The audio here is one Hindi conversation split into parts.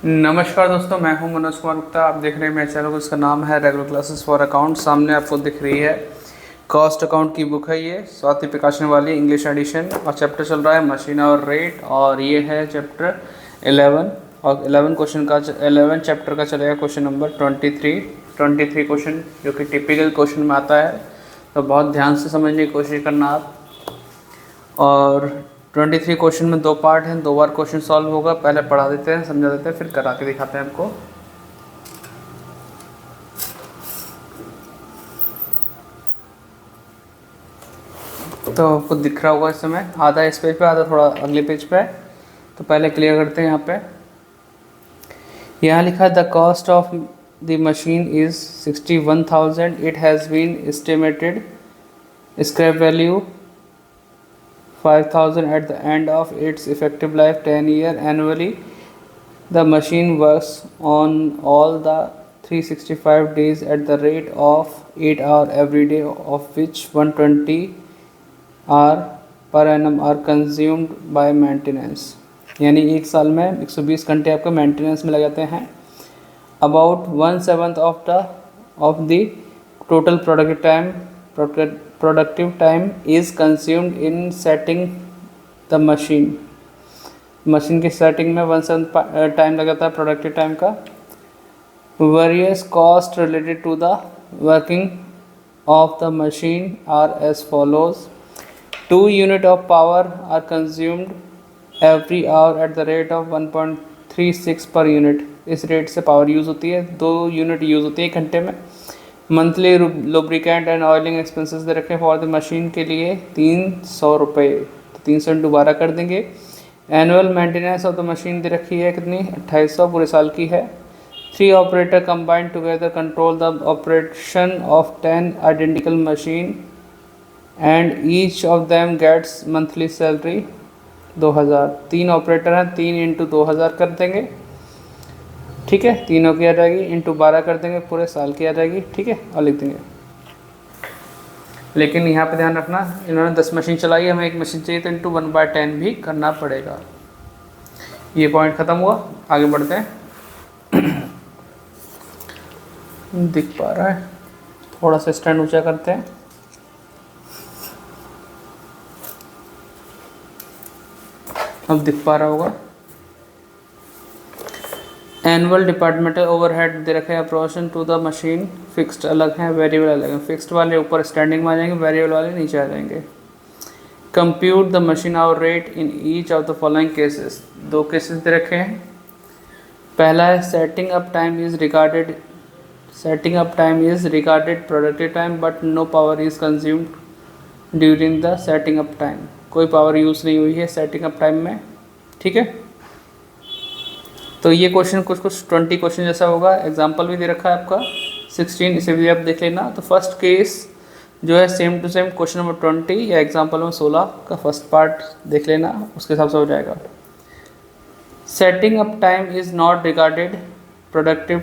नमस्कार दोस्तों, मैं हूं मनोज कुमार गुप्ता। आप देख रहे हैं मेरे चैनल को, इसका नाम है रेगुलर क्लासेस फॉर अकाउंट। सामने आपको दिख रही है कॉस्ट अकाउंट की बुक है। ये स्वाति प्रकाशन वाली इंग्लिश एडिशन, और चैप्टर चल रहा है मशीन और रेट, और ये है चैप्टर 11। और 11 क्वेश्चन का 11 चैप्टर का चलेगा क्वेश्चन नंबर 23 क्वेश्चन, जो कि टिपिकल क्वेश्चन में आता है। तो बहुत ध्यान से समझने की कोशिश करना आप। और 23 क्वेश्चन में 2 पार्ट हैं, 2 बार क्वेश्चन सॉल्व होगा। पहले पढ़ा देते हैं, समझा देते हैं, फिर करा के दिखाते हैं आपको। तो आपको दिख रहा होगा इस समय, आधा इस पेज पे, आधा थोड़ा अगले पेज पे है। तो पहले क्लियर करते हैं। यहाँ लिखा है the cost of the machine is 61,000। It has been estimated scrap value 5,000 at the end of its effective life 10 year annually. The machine works on all the 365 days at the rate of 8 hours every day, of which 120 hours per annum are consumed by maintenance. यानी एक साल में 120 घंटे आपके मेंटेनेंस में लग जाते हैं। About 1/7 of the total productive time is consumed in setting the machine. Machine की सेटिंग में 1/7 टाइम लग जाता है प्रोडक्टिव टाइम का। Various costs related to the working of the machine are as follows. 2 units of power are consumed every hour at the rate of 1.36 per unit. इस रेट से पावर यूज़ होती है, 2 यूनिट यूज़ होती है 1 घंटे में। Monthly lubricant and oiling expenses दे रखे फॉर द मशीन के लिए 300 रुपये। तो 300 दोबारा कर देंगे। Annual maintenance of the machine दे रखी है कितनी, 2800 पूरे साल की है। 3 operator combined together control the operation of 10 identical machine and each of them gets monthly salary 2000। 3 operator हैं, 3 × 2000 कर देंगे, ठीक है। तीनों की आ जाएगी, इंटू 12 कर देंगे, पूरे साल की आ जाएगी, ठीक है, और लिख देंगे। लेकिन यहाँ पे ध्यान रखना, इन्होंने 10 मशीन चलाई, हमें 1 मशीन चाहिए, तो इंटू 1/10 भी करना पड़ेगा। ये पॉइंट ख़त्म हुआ, आगे बढ़ते हैं। दिख पा रहा है, थोड़ा सा स्टैंड ऊंचा करते हैं। अब दिख पा रहा होगा। एनुअल डिपार्टमेंटल ओवरहेड दे रखे हैं proportion to the machine. Fixed अलग हैं, वेरिएबल अलग हैं। फिक्स्ड वाले ऊपर स्टैंडिंग में आ जाएंगे, वेरिएबल वाले नीचे आ जाएंगे। Compute the machine hour rate in each of the following cases. 2 cases दे रखे हैं। पहला है setting up time is regarded productive time but no power is consumed during the setting up time. कोई पावर यूज़ नहीं हुई है सेटिंग अप टाइम में, ठीक है। तो ये क्वेश्चन कुछ 20 क्वेश्चन जैसा होगा। एग्जाम्पल भी दे रखा है आपका 16, इसे भी आप देख लेना। तो फर्स्ट केस जो है same to same question number 20 या एग्जाम्पल में 16 का फर्स्ट पार्ट देख लेना, उसके हिसाब से हो जाएगा। Setting up time is not regarded productive,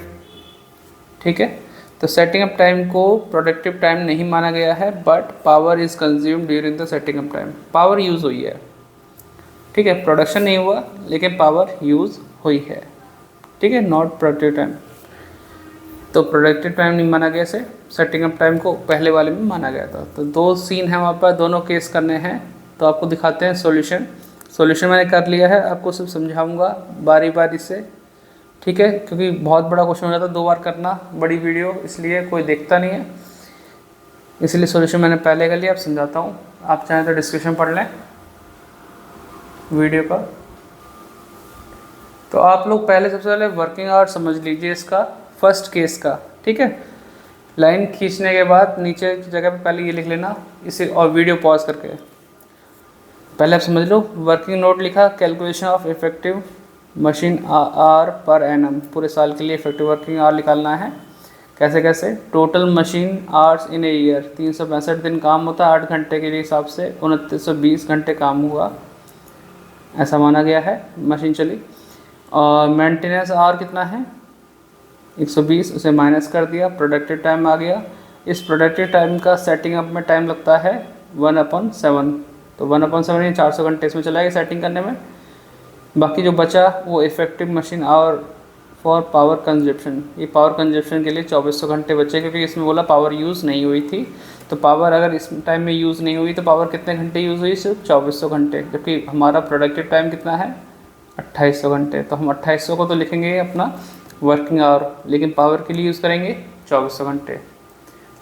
ठीक है। तो सेटिंग अप टाइम को प्रोडक्टिव टाइम नहीं माना गया है, but power is consumed during the setting up time. Power use हुई है, ठीक है, प्रोडक्शन नहीं हुआ लेकिन पावर यूज़ हुई है, ठीक है, नॉट प्रोडक्टिव टाइम। तो प्रोडक्टिव टाइम नहीं माना गया से सेटिंग अप टाइम को पहले वाले में माना गया था। तो 2 सीन है वहाँ पर, दोनों केस करने हैं। तो आपको दिखाते हैं सॉल्यूशन मैंने कर लिया है, आपको सिर्फ समझाऊंगा बारी बारी से, ठीक है, क्योंकि बहुत बड़ा क्वेश्चन हो जाता है 2 बार करना, बड़ी वीडियो, इसलिए कोई देखता नहीं है, इसलिए सॉल्यूशन मैंने पहले कर लिया। अब समझाता हूँ, आप चाहें तो डिस्क्रिप्शन पढ़ लें वीडियो का। तो आप लोग पहले सबसे पहले वर्किंग आवर समझ लीजिए इसका, फर्स्ट केस का, ठीक है। लाइन खींचने के बाद नीचे की जगह पे पहले ये लिख लेना इसे, और वीडियो पॉज करके पहले आप समझ लो। वर्किंग नोट लिखा, calculation of effective machine hour per annum, पूरे साल के लिए इफेक्टिव वर्किंग आवर निकालना है। कैसे total machine hours in a year, 365 दिन काम होता है, 8 घंटे के हिसाब से 2920 घंटे काम हुआ, ऐसा माना गया है, मशीन चली। और मेंटेनेंस आवर कितना है 120, उसे माइनस कर दिया, प्रोडक्टिव टाइम आ गया। इस प्रोडक्टिव टाइम का सेटिंग अप में टाइम लगता है 1/7। तो 1/7 400 घंटे इसमें चला गया सेटिंग करने में। बाकी जो बचा वो effective machine hour for power consumption, ये पावर कंजप्शन के लिए 2400 घंटे बचे, क्योंकि इसमें बोला पावर यूज़ नहीं हुई थी। तो पावर अगर इस टाइम में यूज़ नहीं हुई तो पावर कितने घंटे यूज़ हुई, सिर्फ 2400 घंटे, जबकि हमारा प्रोडक्टिव टाइम कितना है 2800 घंटे। तो हम 2800 को तो लिखेंगे अपना वर्किंग आवर, लेकिन पावर के लिए यूज़ करेंगे 2400 घंटे।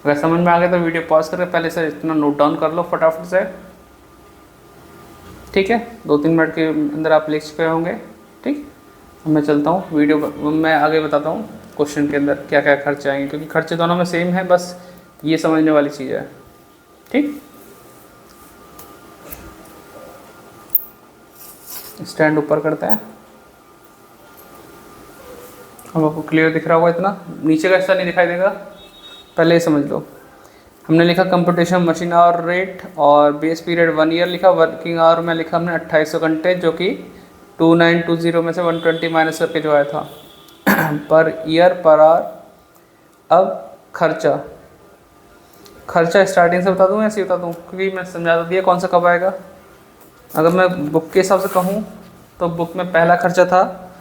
अगर समझ में आ गया तो वीडियो पॉज करके पहले से इतना नोट डाउन कर लो फटाफट से, ठीक है। 2-3 मिनट के अंदर आप लिख चुके होंगे, ठीक। मैं चलता हूँ वीडियो, मैं आगे बताता हूँ क्वेश्चन के अंदर क्या क्या खर्चे आएंगे, क्योंकि खर्चे दोनों में सेम है, बस ये समझने वाली चीज़ है, ठीक। स्टैंड ऊपर करते हैं, अब आपको क्लियर दिख रहा होगा, इतना नीचे का हिस्सा नहीं दिखाई देगा, पहले ही समझ लो। हमने लिखा कंप्यूटेशन मशीन आवर रेट और बेस पीरियड 1 ईयर लिखा, वर्किंग आवर में लिखा हमने 2800 घंटे, जो कि 2920 में से 120 माइनस करके जो आया था पर ईयर पर आवर। अब खर्चा स्टार्टिंग से बता दूँ ऐसे बता दूँ, क्योंकि मैं समझा तो दिया कौन सा कब आएगा। अगर मैं बुक के हिसाब से कहूँ तो बुक में पहला खर्चा था,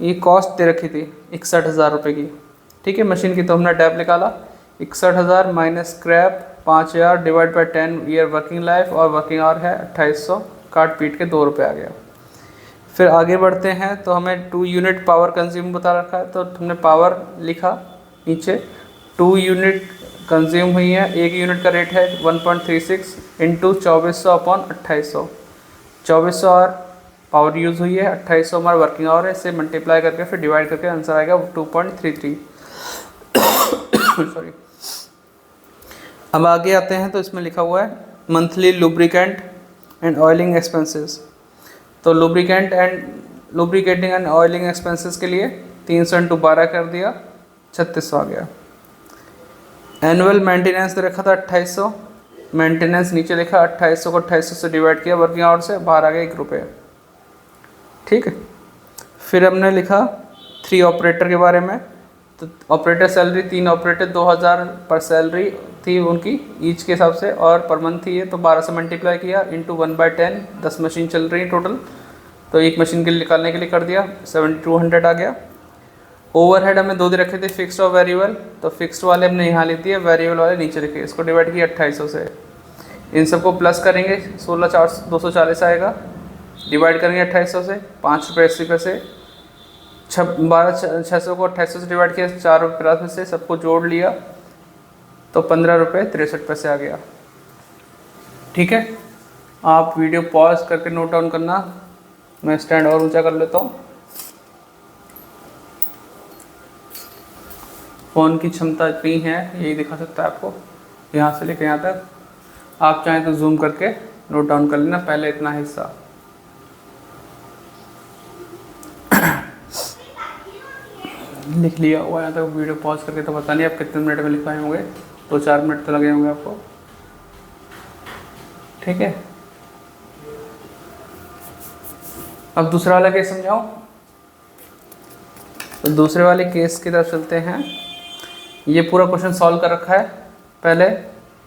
ये कॉस्ट दे रखी थी 61,000 रुपये की, ठीक है, मशीन की। तो हमने डेप निकाला 61,000 minus scrap 5,000 divide by 10 year working life, और वर्किंग आवर है 2800, काट पीट के 2 रुपये आ गया। फिर आगे बढ़ते हैं तो हमें 2 यूनिट पावर कंज्यूम बता रखा है, तो हमने पावर लिखा नीचे, 2 यूनिट कंज्यूम हुई है, 1 यूनिट का रेट है 1.36 into 2400 upon 2800, 2400 hour power use हुई है, 2800 हमारा वर्किंग आवर है, इससे मल्टीप्लाई करके फिर डिवाइड करके आंसर आएगा 2.33 सॉरी। अब आगे आते हैं तो इसमें लिखा हुआ है monthly lubricant and oiling expenses. तो लुब्रिकेटिंग एंड ऑयलिंग एक्सपेंसेस के लिए 300 इंटू 12 कर दिया, 3600 आ गया। एनुअल मेंटेनेंस दे रखा था 2800, मेंटेनेंस नीचे लिखा 2800 को 2800 से डिवाइड किया वर्किंग आवर से, बाहर आ गया 1 रुपये, ठीक है। फिर हमने लिखा 3 ऑपरेटर के बारे में, तो ऑपरेटर सैलरी 3 ऑपरेटर 2000 पर सैलरी थी उनकी ईच के हिसाब से, और पर मंथ थी ये, तो 12 से मल्टीप्लाई किया इंटू 1/10, 10 मशीन चल रही है टोटल, तो एक मशीन के लिए निकालने के लिए कर दिया 7200 आ गया। ओवरहेड हमने 2 दे रखे थे, फिक्स्ड और वेरिएबल, तो फिक्स्ड वाले हमने यहाँ लिख दिए, वेरिएबल वाले नीचे लिखे, इसको डिवाइड किया 2800 से। इन सबको प्लस करेंगे 16,240 आएगा, डिवाइड करेंगे 2800 से, 5 रुपये 80 पैसे, 12,600 को 2800 से डिवाइड किया 4 रुपये 50 पैसे, सबको जोड़ लिया तो 15 रुपये 63 पैसे आ गया, ठीक है। आप वीडियो पॉज करके नोट डाउन करना, मैं स्टैंड और ऊंचा कर लेता हूँ। फ़ोन की क्षमता इतनी है, यही दिखा सकता है आपको, यहाँ से लेकर यहाँ तक। आप चाहें तो जूम करके नोट डाउन कर लेना पहले इतना हिस्सा। लिख लिया हुआ है तो वीडियो पॉज करके, तो पता नहीं आप कितने मिनट में लिख पाए होंगे, 2-4 मिनट तो लगे होंगे आपको, ठीक है। अब दूसरा वाला केस समझाओ, तो दूसरे वाले केस की तरफ चलते हैं। ये पूरा क्वेश्चन सॉल्व कर रखा है, पहले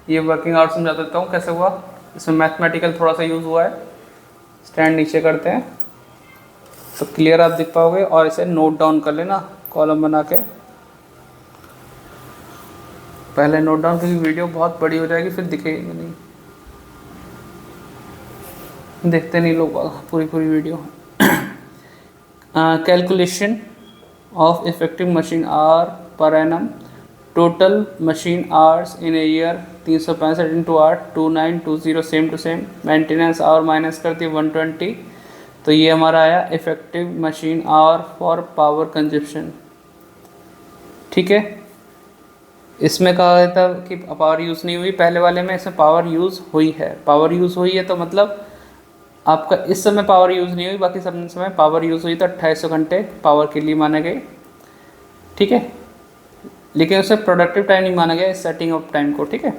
ये वर्किंग आवर समझा देता हूँ कैसे हुआ, इसमें मैथमेटिकल थोड़ा सा यूज़ हुआ है। स्टैंड नीचे करते हैं तो क्लियर आप दिख पाओगे, और इसे नोट डाउन कर लेना कॉलम बना के, पहले नोट डाउन, क्योंकि वीडियो बहुत बड़ी हो जाएगी फिर दिखेगी नहीं, देखते नहीं लोग पूरी video. Calculation of effective machine hour per annum, total machine hours in a year 365 into 8 2920 same to same, maintenance hour minus कर दिए 120, तो ये हमारा आया effective machine hour for power consumption, ठीक है। इसमें कहा गया था कि पावर यूज़ नहीं हुई, पहले वाले में इसमें पावर यूज़ हुई है। पावर यूज़ हुई है तो मतलब आपका इस समय पावर यूज़ नहीं हुई, बाकी सब समय पावर यूज़ हुई, तो 2800 घंटे पावर के लिए माने गए, ठीक है। लेकिन उसे प्रोडक्टिव टाइम नहीं माना गया, सेटिंग अप टाइम को, ठीक है।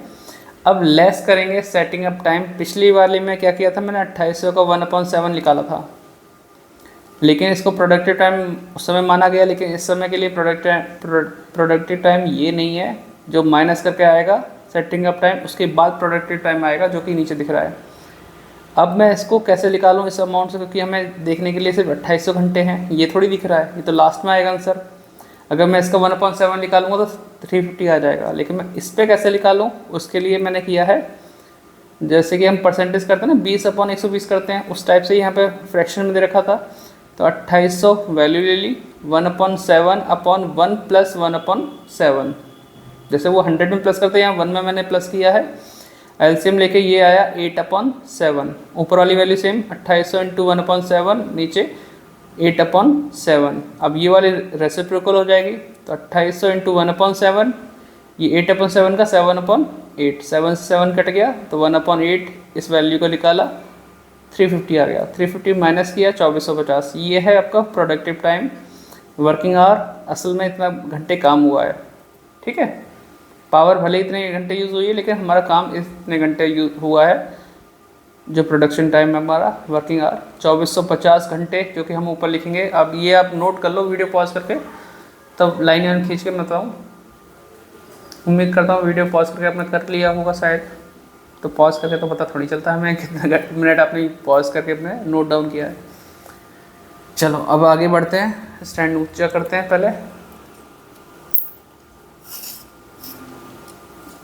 अब लेस करेंगे सेटिंग अप टाइम। पिछली वाले में क्या किया था मैंने, 2800 का 1/7 निकाला था, लेकिन इसको प्रोडक्टिव टाइम उस समय माना गया, लेकिन इस समय के लिए प्रोडक्टिव टाइम ये नहीं है, जो माइनस करके आएगा सेटिंग अप टाइम, उसके बाद प्रोडक्टिव टाइम आएगा, जो कि नीचे दिख रहा है। अब मैं इसको कैसे निकालूं इस अमाउंट से, क्योंकि हमें देखने के लिए सिर्फ 2800 घंटे हैं, ये थोड़ी दिख रहा है, ये तो लास्ट में आएगा आंसर। अगर मैं इसका 1/7 निकालूंगा तो 350 आ जाएगा, लेकिन मैं इस पर कैसे निकालूं, उसके लिए मैंने किया है जैसे कि हम परसेंटेज करते हैं ना, 20/120 करते हैं, उस टाइप से यहाँ पे फ्रैक्शन में दे रखा था। तो 2800 वैल्यू ले ली, 1/7/1 प्लस 1/7, जैसे वो 100 में प्लस करते हैं, यहाँ 1 में मैंने प्लस किया है। एलसीएम लेके ये आया 8/7, ऊपर वाली वैल्यू सेम 2800 इंटू 1/7, नीचे 8/7। अब ये वाली रेसिप्रोकल हो जाएगी, तो 2800 इंटू 1/7, ये 8/7 का 7/8, 7 से 7 कट गया तो 1/8, इस वैल्यू को निकाला 350 आ गया, 350 माइनस किया 2450। ये है आपका प्रोडक्टिव टाइम, वर्किंग आवर, असल में इतना घंटे काम हुआ है। ठीक है, पावर भले ही इतने घंटे यूज़ हुई है, लेकिन हमारा काम इतने घंटे यूज हुआ है। जो प्रोडक्शन टाइम है हमारा वर्किंग आवर 2450 घंटे, जो कि हम ऊपर लिखेंगे। अब ये आप नोट कर लो वीडियो पॉज करके, तब लाइन खींच के मैं बताऊँ। उम्मीद करता हूँ वीडियो पॉज करके आपने कर लिया होगा शायद, तो पॉज करके तो पता थोड़ी चलता है मैं कितना मिनट आपने पॉज करके अपने नोट डाउन किया है। चलो अब आगे बढ़ते हैं, स्टैंड ऊंचा करते हैं पहले।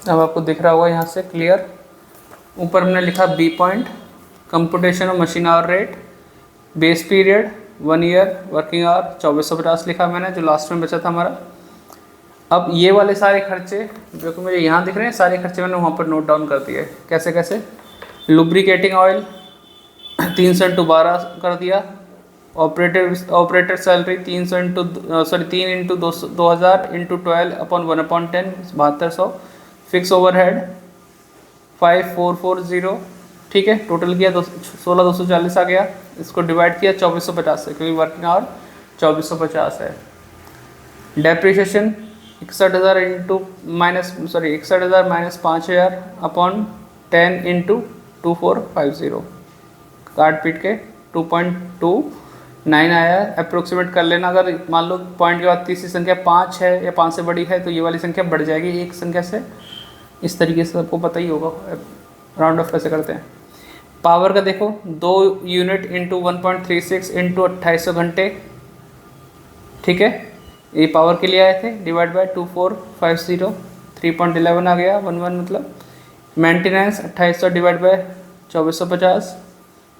अब आपको दिख रहा होगा यहाँ से क्लियर, ऊपर हमने लिखा B point, computation of machine hour rate, base period 1 year, working hour 2450 लिखा मैंने, जो लास्ट में बचा था हमारा। अब ये वाले सारे खर्चे जो कि मुझे यहाँ दिख रहे हैं, सारे खर्चे मैंने वहाँ पर नोट डाउन कर दिए। कैसे कैसे, लुब्रिकेटिंग ऑयल 300 इंटू 12 कर दिया, operator salary 300 into 3 into 2000 into 12/1/10 7200, fix overhead 5440, ठीक है, टोटल किया 16,240 आ गया। इसको डिवाइड किया 2450 से, क्योंकि वर्किंग आवर 2450 है। Depreciation 61,000 into -61,000 minus 5,000 upon 10 into 2450, काट पीट के 2.29 आया। अप्रोक्सीमेट कर लेना, अगर मान लो पॉइंट के बाद तीसरी संख्या 5 है या 5 से बड़ी है तो ये वाली संख्या बढ़ जाएगी एक संख्या से। इस तरीके से आपको पता ही होगा राउंड ऑफ कैसे करते हैं। पावर का देखो 2 यूनिट इंटू 1.36 इंटू 2800 घंटे, ठीक है, ये पावर के लिए आए थे, डिवाइड बाय 2450, 3.11 आ गया, 11 मतलब। Maintenance 2800 divide by 2450,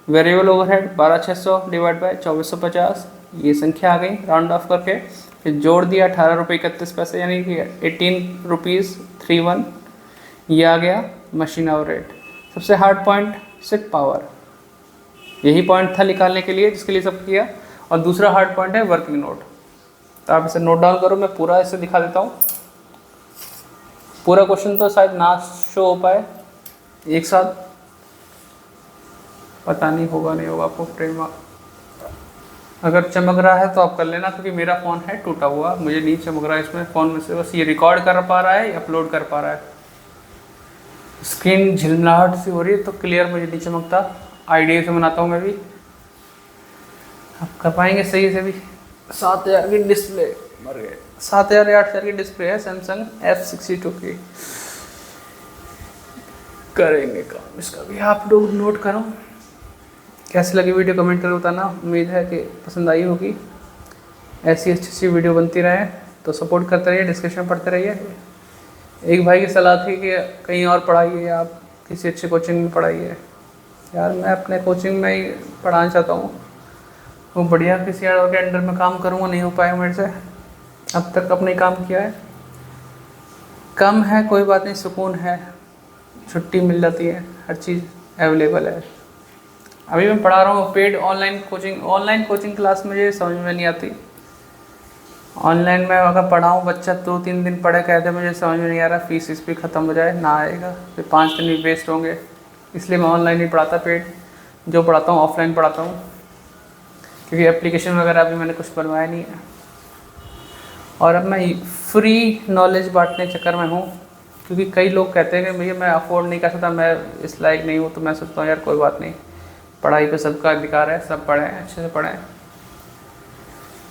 variable overhead 12,600 divide by 2450, ये संख्या आ गई राउंड ऑफ करके। फिर जोड़ दिया 18 रुपये 31 पैसे, यानी कि 18 रुपीज़ 31, ये आ गया मशीन आवर रेट। सबसे हार्ड पॉइंट सिर्फ पावर, यही पॉइंट था निकालने के लिए, जिसके लिए सब किया। और दूसरा हार्ड पॉइंट है वर्किंग नोट, तो आप इसे नोट डाउन करो, मैं पूरा इसे दिखा देता हूँ। पूरा क्वेश्चन तो शायद ना शो हो पाए एक साथ, पता नहीं होगा नहीं होगा आपको फ्रेम। अगर चमक रहा है तो आप कर लेना, क्योंकि मेरा फ़ोन है टूटा हुआ, मुझे नहीं चमक रहा है इसमें फ़ोन में से, बस ये रिकॉर्ड कर पा रहा है, अपलोड कर पा रहा है। स्क्रीन झिलमिलाहट सी हो रही है तो क्लियर मुझे नहीं चमकता। आईडिया से बनाता हूँ मैं भी, आप कर पाएंगे सही से भी। 7,000 की डिस्प्ले, मर गए, 7,000 या 8,000 की डिस्प्ले है सैमसंग F62 की। करेंगे काम इसका भी, आप लोग नोट करो। कैसी लगी वीडियो कमेंट करके बताना, उम्मीद है कि पसंद आई होगी। ऐसी अच्छी वीडियो बनती रहे तो सपोर्ट करते रहिए, डिस्कशन पढ़ते रहिए। एक भाई की सलाह थी कि कहीं और पढ़ाइए, आप किसी अच्छे कोचिंग में पढ़ाइए। यार मैं अपने कोचिंग में ही पढ़ाना चाहता हूँ, वो बढ़िया किसी और के अंडर में काम करूँगा, नहीं हो पाया मेरे से। अब तक अपने काम किया है, कम है कोई बात नहीं, सुकून है, छुट्टी मिल जाती है, हर चीज़ अवेलेबल है। अभी मैं पढ़ा रहा हूँ पेड ऑनलाइन कोचिंग क्लास, मुझे समझ में नहीं आती। ऑनलाइन में अगर पढ़ाऊँ, बच्चा 2-3 दिन पढ़े, कहते मुझे समझ में नहीं आ रहा, फीस इस भी ख़त्म हो जाए, ना आएगा, फिर 5 दिन भी वेस्ट होंगे। इसलिए मैं ऑनलाइन नहीं पढ़ाता, पेड जो पढ़ाता हूँ ऑफलाइन पढ़ाता हूँ, क्योंकि एप्लीकेशन वगैरह अभी मैंने कुछ बनवाया नहीं है। और अब मैं फ्री नॉलेज बांटने चक्कर में हूँ, क्योंकि कई लोग कहते हैं कि भैया मैं अफोर्ड नहीं कर सकता, मैं इस लायक नहीं हूँ। तो मैं सोचता हूँ यार कोई बात नहीं, पढ़ाई पे सबका अधिकार है, सब पढ़ें, अच्छे से पढ़ें।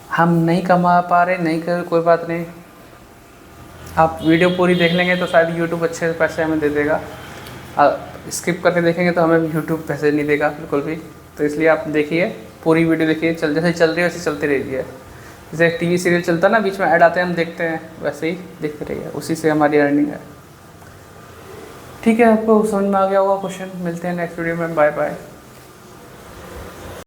हम नहीं कमा पा रहे, नहीं कर, कोई बात नहीं, आप वीडियो पूरी देख लेंगे तो शायद यूट्यूब अच्छे पैसे हमें दे देगा। स्किप करके देखेंगे तो हमें यूट्यूब पैसे नहीं देगा बिल्कुल भी। तो इसलिए आप देखिए, पूरी वीडियो देखिए, जैसे चल रही है वैसे चलती रहिए। जैसे टीवी सीरियल चलता है ना, बीच में ऐड आते हैं हम देखते हैं, वैसे ही देखते रहिए, उसी से हमारी अर्निंग है। ठीक है, आपको समझ में आ गया होगा क्वेश्चन। मिलते हैं नेक्स्ट वीडियो में, बाय बाय।